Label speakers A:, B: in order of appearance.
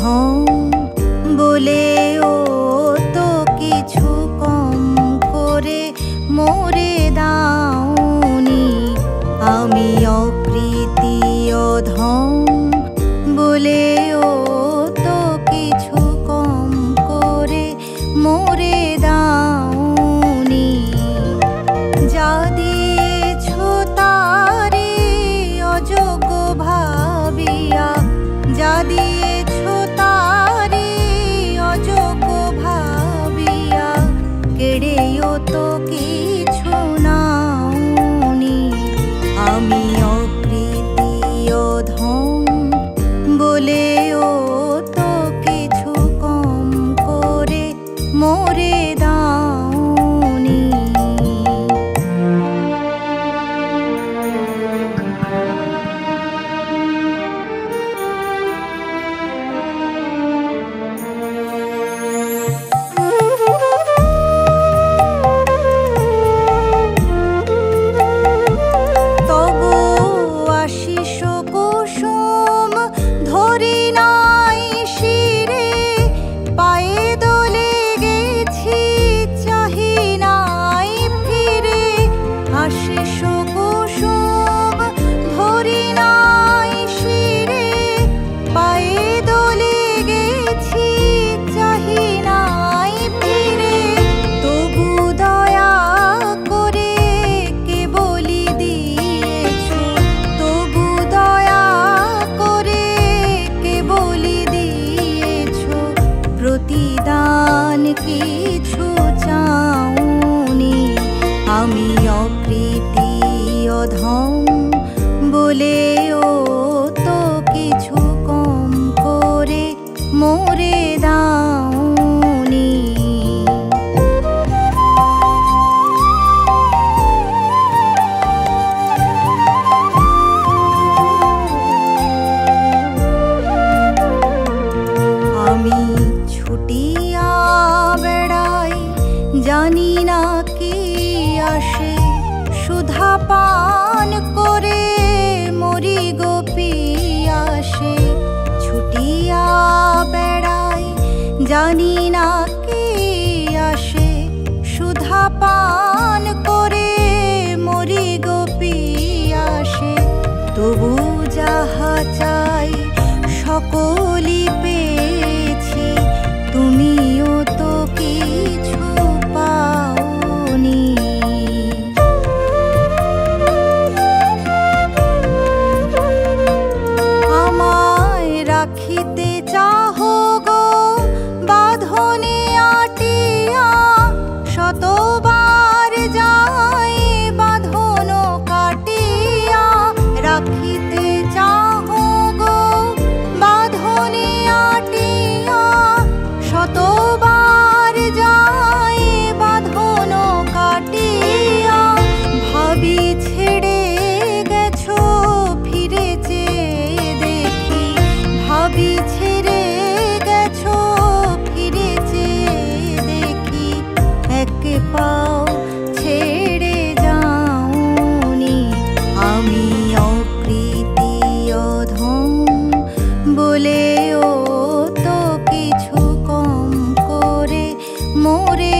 A: অধম বলেও তো কিছু কম করে মোরে দাওনি। আমি অকৃতি অধম বলেও তো কিছু কম করে মোরে দাওনি। যা দিয়েছ তারে অযোগ্য ভাবিয়া, যা দিয়েছ তারে অযোগ্য ভাবিয়া, কেড়েও তো কিছু নাওনি। আমি অকৃতি অধম বলেও তো কিছু কম করে মোরে দাওনি। প্রতিদান কিছু চাওনি। আমি অকৃতি অধম বলেও তো কিছু কম করে মোরে দাওনি। আমি ছুটিয়া বেড়াই, জানি না কি আসে, সুধা পান করে মরি গো পিয়াসে। ছুটিয়া বেড়াই, জানি না কি আসে, সুধা পান করে মরি গো পিয়াসে। তবু যাহা চাই সকলই পেয়েছি, তুমিও তো কিছু পাওনি। আমায় রাখিতে চাহো গো বাঁধনে আটিয়া, শতবার যাই বাঁধন কাটিয়া। রাখিতে চাহো গো বাঁধনে আটিয়া, শতবার যাই বাঁধন কাটিয়া। ভাবি ছেড়ে গেছো ফিরে চেয়ে দেখি, ভাবি ছেড়ে গেছো ফিরে চেয়ে দেখি। এক পাও ছেড়ে যাওনি। আমি অকৃতি অধম বলেও তো কিছু কম করে মোরে